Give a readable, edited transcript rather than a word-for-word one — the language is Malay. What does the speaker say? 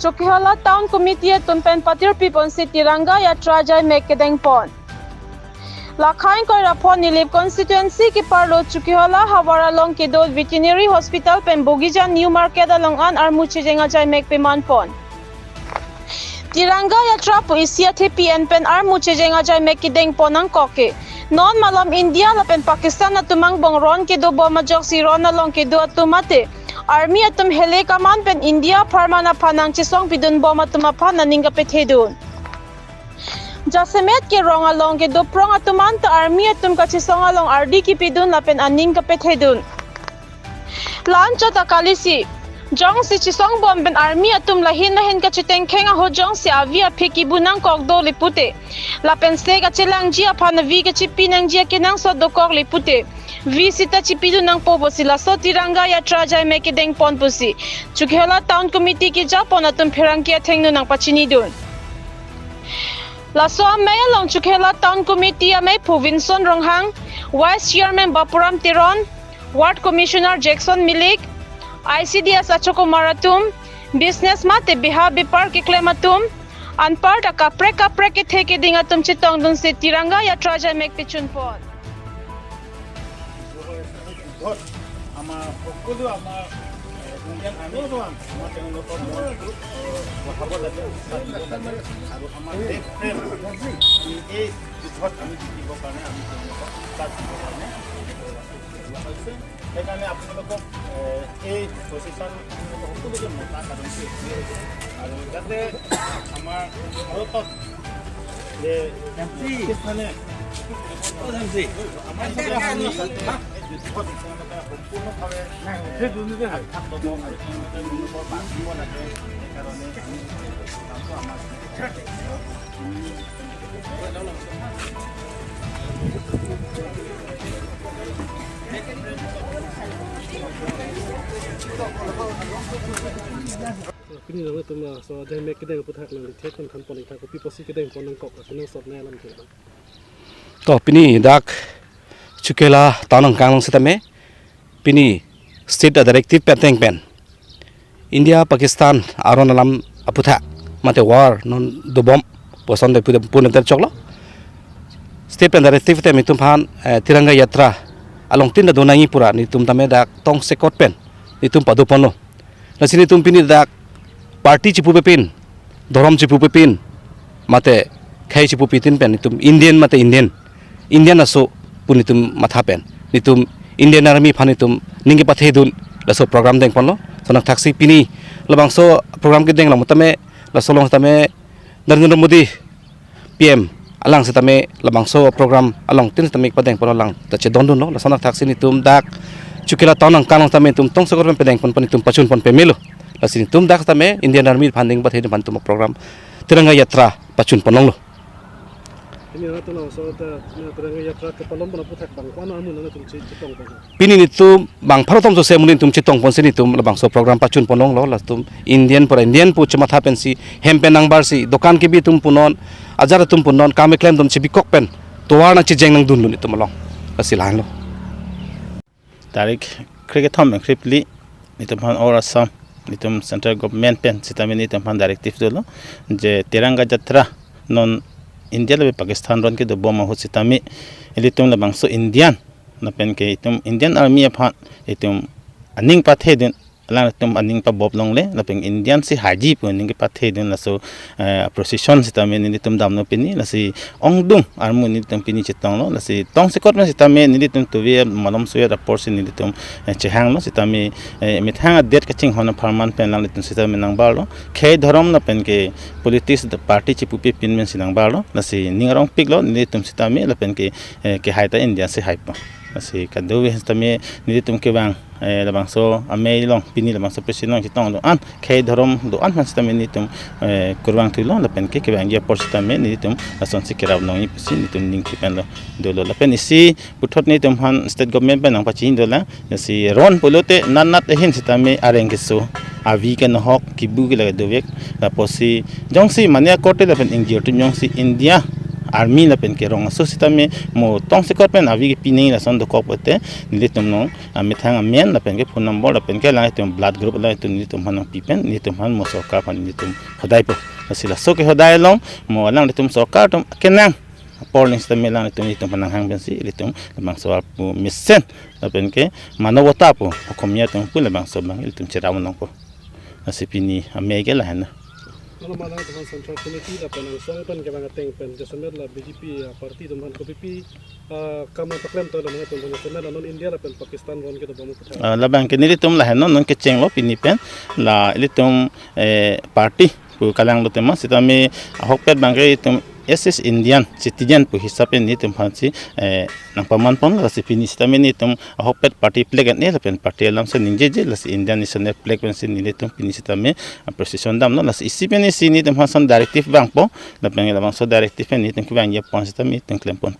Chukhihola Town Committee Tumpen Patir People City Ranga Yatra Jai Mekedeng Pon. Lakhain Koirapon Nilip Constituency ki Parlo Chukhihola Hawara Long Kedol Veterinary Hospital Pen Bogijan New Market along an Armuche Jenga Jai Mekpeman Pon. Tiranga Yatra po isya TPN pen Armuche Jenga Jai Mekideng Ponang Koke. Non malam India la pen Pakistan at tumang bong ron kedo boma jok si ron along kedo at tumate. Army at tum hele kaman pen India parmana panang chisong pidun boma tumapan na ninga pethedun. Jasemet ke rong along kedo prong at tumanta army at tum kachisong along RD ki pidun la pen aning ka pethedun. Lancho takalisi. Jong si chisong bom ben army atum lahin ka chiteng khenga ho jong si avia pheki bunang kok do lipute la pense ka chelang jia phana vi ka chipi nang jia kenang so do kok lipute vi sita chipi du nang po bosila so tiranga yatra jai meke deng pon pusi Chukhihola town committee ki japon atum pherang kia thengnu nang pachini dun la so me long Chukhihola town committee ame Phuvinson Ronghang vice chairman Bapuram Tiron ward commissioner Jackson Milik ICDS Achoko Maratum, business mate biha bipar ke klematum, anpar ta kapre ke theke dingatum chitong dun se tiranga yatra jai mek pichun pon. Ama pokulu ama Indian Army ama tengo por khobor late aru ama deep frame ei dhot ami dibo karone ami tengo start karone এখানে আপোনালোকক এই পজিশন সকলোকে মতা কাৰনছে আৰু যাতে আমাৰ ভাৰতত যে পাকিস্তানে আমাৰ সম্পূৰ্ণভাৱে সেই দুৰ্নীতি হাত ল'ব আৰু তেওঁলোকৰ বান্ধিব লাগে সেইকাৰণে Kini nang tum la so jai mek kedeng puthak nang the kon khan poling tha ko piposi kedeng ponang kok nang sot ne lam thela to pini dak Chukhihola tanang kangang sitame pini state directive peteng pen India Pakistan aron alam aputha mate war non do bom poson de puneter choklo state directive te mitum phan tiranga yatra along tin da donangi pura ni tum tame dak tong sekot pen ni tum padu pono lasini tum pini dak party chipu pepin dorom chipu pepin mate khai chipu pitin pen tum Indian mate Indian aso punitum matha pen nitum Indian army phanitum ningi pathedun laso program deng ponlo sonak thaksi pini labangso program ke deng lamutame lasolong tame Narendra Modi PM alang setame labangso program along tin tame padeng pono lang tache dondun no lasonak thaksi nitum dak Chukhihola tanang kanang tame tum tong sekor pen pedeng pon panitum pachun pon pemelo lasini tum dak tame Indian army phanding bathedun pantum program tiranga yatra pachun ponong lo Kini nang tum so ta tiranga yatra ke palom bana puthak bang kwana amun nang tum chitong pa pini nitu bang pharatom so semunin tum chitong pon sini tum labangso program pachun ponong lo lastum Indian pu chmatha pensi hempen nang bar si dokan ke bi tum punon ajar tum punon kame claim tum chibi kok pen towa na chi jeng nang dun lu nitum long asilan lo tarik cricket thom kripli nitum han or assam nitum central government pen sitame nitum han directive dolo je tiranga yatra non India le Pakistan ron ke do boma ho sitame elitum la bangso Indian na pen ke itum Indian army aphan itum aning pathe den la tum aning pa bob long le la pen Indian si haji pu ning ke pathe den la so procession sitame ni tum dam no peni la si ongdung armu ni tum peni chitong lo la si tong sekot na sitame ni tum tu we malom so ya rapport si ni tum chehang lo sitame mithang det ka ching hona farman pen la tum sitame nang bar lo khei dharam na pen ke politics the party chipu pe pin men sinang bar lo la si ningrong pik lo ni tum sitame la pen ke haita India se haipa asi kadu we sitame ni tum ke bang labang so ame long pini labang so president chitong do an khei dharam do an man sitame ni tum kurwang thilo la pen ke bang ya por sitame ni tum ason se kerab nong ipsi ni tum ning pen lo do lo la pen isi puthot ni tum han state government pen nang pachin do la si ron polote nanat hin sitame areng ke so avi ke no hok kibu ke la do vek la posi jong si mania kote la pen ingjir tu jong si India army la pen ke rong so sitame mo tong se kor pen avi ke pinei la son do kop te ni tum no me thang men la pen ke phone number la pen ke la tum blood group la tum ni tum han pipen ni tum han mo so ka pan ni tum hodai po sila so ke hodai long mo lang ni tum so ka tum kenang Polling sa melang ito pananghang bensi ito labang soal po misen lapen ke manawata po hukumnya itong po labang sobang itong cirawan lang po kasi pini amege lah na ano malang teman central committee dapat nang song pen ke bang teng pen jasemer la BJP parti teman kopi kamu paklem to dalam itu teman jasemer non India la pen Pakistan ron kita bamu putar labang ke nilitum lah non ke cenglo pini pen la ilitum parti po kalang lo tema sita me hokpet bangke itum SS Indian citizen po hisapin ni tum hansi nang pamanpon la si finish tami ni tum hopet party flag ni la pen party alam sa ninje la si Indian national flag pen sin ni tum finish tami precision dam no la si isipen ni si ni tum hansan directive bank po la pen la bang so directive ni tum ki bang ya pon tami tum klempon